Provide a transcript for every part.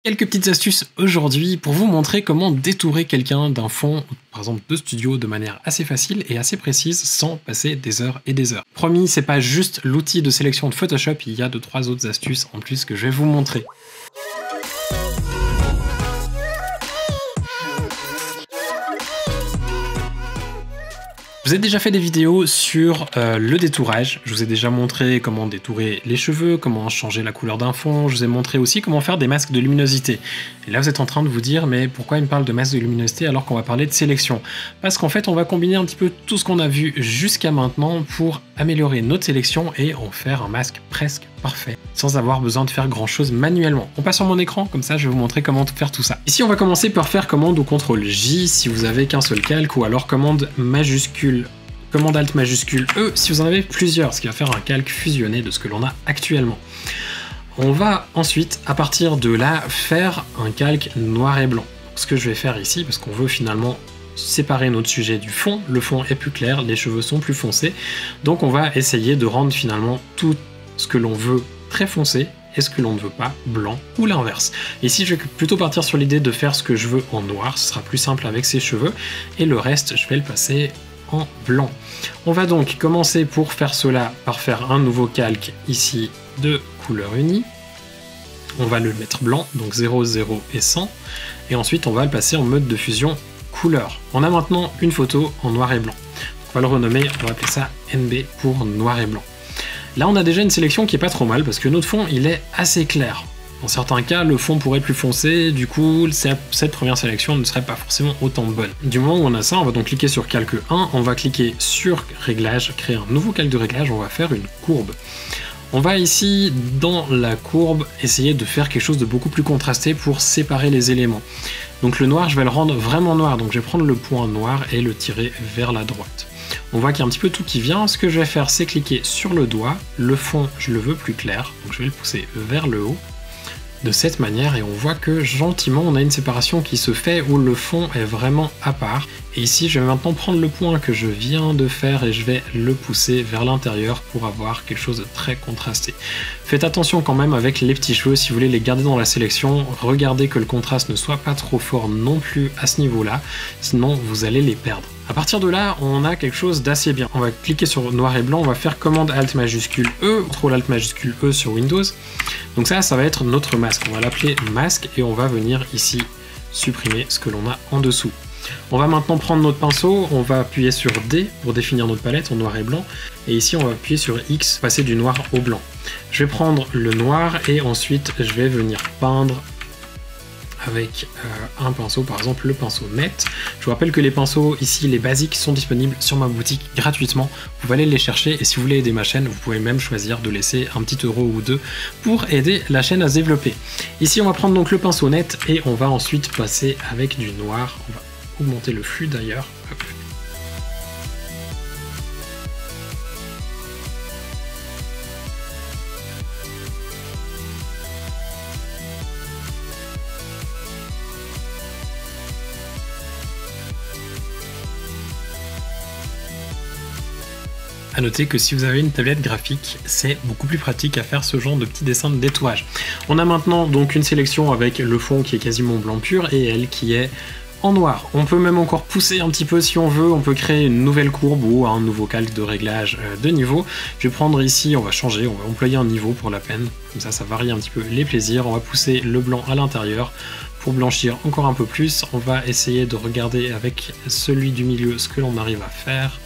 Quelques petites astuces aujourd'hui pour vous montrer comment détourer quelqu'un d'un fond, par exemple de studio, de manière assez facile et assez précise sans passer des heures et des heures. Promis, c'est pas juste l'outil de sélection de Photoshop, il y a 2-3 autres astuces en plus que je vais vous montrer. Je vous ai déjà fait des vidéos sur le détourage, je vous ai déjà montré comment détourer les cheveux, comment changer la couleur d'un fond, je vous ai montré aussi comment faire des masques de luminosité. Et là vous êtes en train de vous dire mais pourquoi il me parle de masques de luminosité alors qu'on va parler de sélection? Parce qu'en fait on va combiner un petit peu tout ce qu'on a vu jusqu'à maintenant pour améliorer notre sélection et en faire un masque presque parfait, sans avoir besoin de faire grand chose manuellement. On passe sur mon écran, comme ça je vais vous montrer comment faire tout ça. Ici on va commencer par faire commande ou CTRL J si vous avez qu'un seul calque, ou alors commande majuscule, commande Alt majuscule E si vous en avez plusieurs, ce qui va faire un calque fusionné de ce que l'on a actuellement. On va ensuite, à partir de là, faire un calque noir et blanc. Ce que je vais faire ici, parce qu'on veut finalement séparer notre sujet du fond, le fond est plus clair, les cheveux sont plus foncés, donc on va essayer de rendre finalement tout ce que l'on veut très foncé et ce que l'on ne veut pas blanc, ou l'inverse. Ici je vais plutôt partir sur l'idée de faire ce que je veux en noir, ce sera plus simple avec ses cheveux, et le reste je vais le passer en blanc. On va donc commencer pour faire cela par faire un nouveau calque ici de couleur unie. On va le mettre blanc, donc 0, 0 et 100, et ensuite on va le passer en mode de fusion couleur. On a maintenant une photo en noir et blanc. On va le renommer, on va appeler ça NB pour noir et blanc. Là on a déjà une sélection qui est pas trop mal parce que notre fond il est assez clair. Dans certains cas, le fond pourrait être plus foncé, du coup, cette première sélection ne serait pas forcément autant bonne. Du moment où on a ça, on va donc cliquer sur calque 1, on va cliquer sur réglage, créer un nouveau calque de réglage, on va faire une courbe. On va ici, dans la courbe, essayer de faire quelque chose de beaucoup plus contrasté pour séparer les éléments. Donc le noir, je vais le rendre vraiment noir, donc je vais prendre le point noir et le tirer vers la droite. On voit qu'il y a un petit peu tout qui vient. Ce que je vais faire, c'est cliquer sur le doigt. Le fond, je le veux plus clair, donc je vais le pousser vers le haut. De cette manière, et on voit que gentiment, on a une séparation qui se fait où le fond est vraiment à part. Et ici, je vais maintenant prendre le point que je viens de faire et je vais le pousser vers l'intérieur pour avoir quelque chose de très contrasté. Faites attention quand même avec les petits cheveux, si vous voulez les garder dans la sélection, regardez que le contraste ne soit pas trop fort non plus à ce niveau-là, sinon vous allez les perdre. À partir de là, on a quelque chose d'assez bien. On va cliquer sur noir et blanc, on va faire commande Alt majuscule E, CTRL Alt majuscule E sur Windows. Donc ça va être notre masque. On va l'appeler masque et on va venir ici supprimer ce que l'on a en dessous. On va maintenant prendre notre pinceau, on va appuyer sur D pour définir notre palette en noir et blanc. Et ici, on va appuyer sur X, passer du noir au blanc. Je vais prendre le noir et ensuite, je vais venir peindre avec un pinceau, par exemple le pinceau net. Je vous rappelle que les pinceaux ici, les basiques, sont disponibles sur ma boutique gratuitement. Vous pouvez aller les chercher et si vous voulez aider ma chaîne, vous pouvez même choisir de laisser un petit euro ou deux pour aider la chaîne à se développer. Ici, on va prendre donc le pinceau net et on va ensuite passer avec du noir. On va augmenter le flux d'ailleurs. A noter que si vous avez une tablette graphique, c'est beaucoup plus pratique à faire ce genre de petits dessins de détourage. On a maintenant donc une sélection avec le fond qui est quasiment blanc pur et elle qui est en noir. On peut même encore pousser un petit peu si on veut, on peut créer une nouvelle courbe ou un nouveau calque de réglage de niveau. Je vais prendre ici, on va changer, on va employer un niveau pour la peine, comme ça varie un petit peu les plaisirs. On va pousser le blanc à l'intérieur pour blanchir encore un peu plus. On va essayer de regarder avec celui du milieu ce que l'on arrive à faire.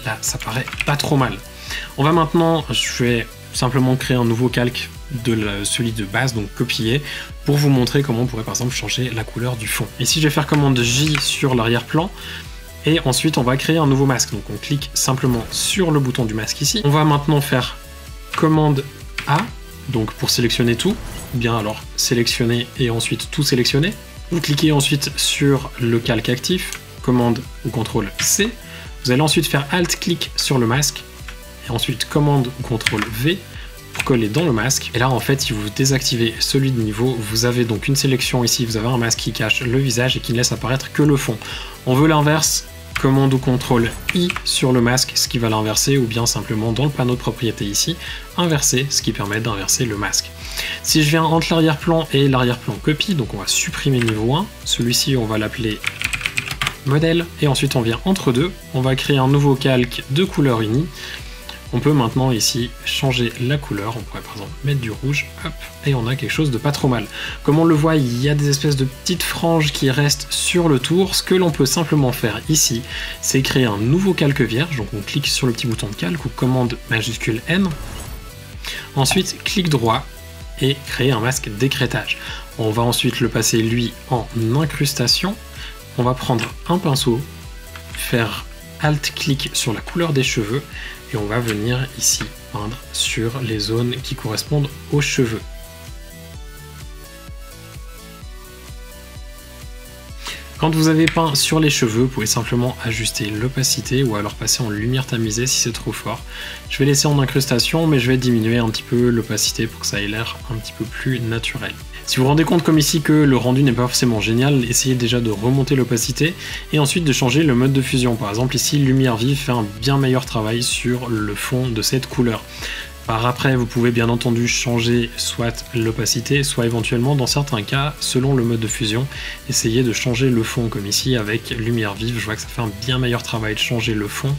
Là, ça paraît pas trop mal. On va maintenant, je vais simplement créer un nouveau calque de celui de base, donc copier, pour vous montrer comment on pourrait par exemple changer la couleur du fond. Ici, je vais faire commande J sur l'arrière-plan, et ensuite on va créer un nouveau masque. Donc on clique simplement sur le bouton du masque ici. On va maintenant faire commande A, donc pour sélectionner tout, ou bien alors sélectionner et ensuite tout sélectionner. Vous cliquez ensuite sur le calque actif, commande ou CTRL C. Vous allez ensuite faire Alt-clic sur le masque, et ensuite commande ou CTRL V pour coller dans le masque. Et là, en fait, si vous désactivez celui de niveau, vous avez donc une sélection ici, vous avez un masque qui cache le visage et qui ne laisse apparaître que le fond. On veut l'inverse, commande ou contrôle I sur le masque, ce qui va l'inverser, ou bien simplement dans le panneau de propriété ici, inverser, ce qui permet d'inverser le masque. Si je viens entre l'arrière-plan et l'arrière-plan copie, donc on va supprimer niveau 1, celui-ci on va l'appeler modèle, et ensuite on vient entre deux, on va créer un nouveau calque de couleur unie. On peut maintenant ici changer la couleur, on pourrait par exemple mettre du rouge, hop, et on a quelque chose de pas trop mal. Comme on le voit, il y a des espèces de petites franges qui restent sur le tour. Ce que l'on peut simplement faire ici, c'est créer un nouveau calque vierge, donc on clique sur le petit bouton de calque ou commande majuscule N. Ensuite, clic droit et créer un masque d'écrêtage. On va ensuite le passer lui en incrustation. On va prendre un pinceau, faire Alt-clic sur la couleur des cheveux, et on va venir ici peindre sur les zones qui correspondent aux cheveux. Quand vous avez peint sur les cheveux, vous pouvez simplement ajuster l'opacité ou alors passer en lumière tamisée si c'est trop fort. Je vais laisser en incrustation, mais je vais diminuer un petit peu l'opacité pour que ça ait l'air un petit peu plus naturel. Si vous vous rendez compte comme ici que le rendu n'est pas forcément génial, essayez déjà de remonter l'opacité et ensuite de changer le mode de fusion. Par exemple ici, lumière vive fait un bien meilleur travail sur le fond de cette couleur. Par après, vous pouvez bien entendu changer soit l'opacité, soit éventuellement, dans certains cas, selon le mode de fusion, essayer de changer le fond, comme ici avec lumière vive. Je vois que ça fait un bien meilleur travail de changer le fond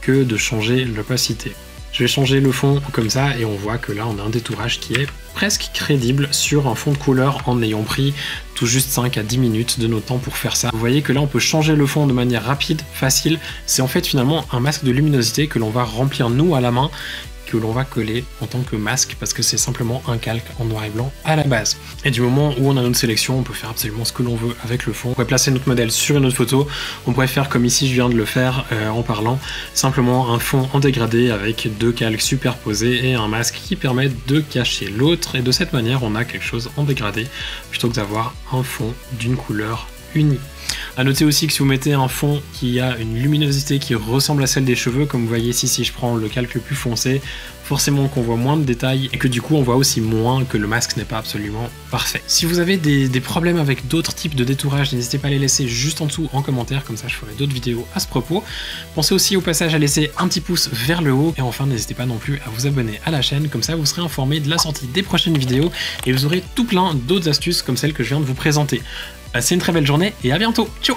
que de changer l'opacité. Je vais changer le fond comme ça et on voit que là on a un détourage qui est presque crédible sur un fond de couleur en ayant pris tout juste 5 à 10 minutes de notre temps pour faire ça. Vous voyez que là on peut changer le fond de manière rapide, facile. C'est en fait finalement un masque de luminosité que l'on va remplir nous à la main, que l'on va coller en tant que masque parce que c'est simplement un calque en noir et blanc à la base. Et du moment où on a notre sélection, on peut faire absolument ce que l'on veut avec le fond. On pourrait placer notre modèle sur une autre photo, on pourrait faire comme ici je viens de le faire en parlant, simplement un fond en dégradé avec deux calques superposés et un masque qui permet de cacher l'autre, et de cette manière on a quelque chose en dégradé plutôt que d'avoir un fond d'une couleur unie. A noter aussi que si vous mettez un fond qui a une luminosité qui ressemble à celle des cheveux, comme vous voyez ici si je prends le calque le plus foncé, forcément qu'on voit moins de détails et que du coup on voit aussi moins que le masque n'est pas absolument parfait. Si vous avez des problèmes avec d'autres types de détourage, n'hésitez pas à les laisser juste en dessous en commentaire, comme ça je ferai d'autres vidéos à ce propos. Pensez aussi au passage à laisser un petit pouce vers le haut, et enfin n'hésitez pas non plus à vous abonner à la chaîne, comme ça vous serez informé de la sortie des prochaines vidéos et vous aurez tout plein d'autres astuces comme celles que je viens de vous présenter. Passez une très belle journée et à bientôt. Ciao!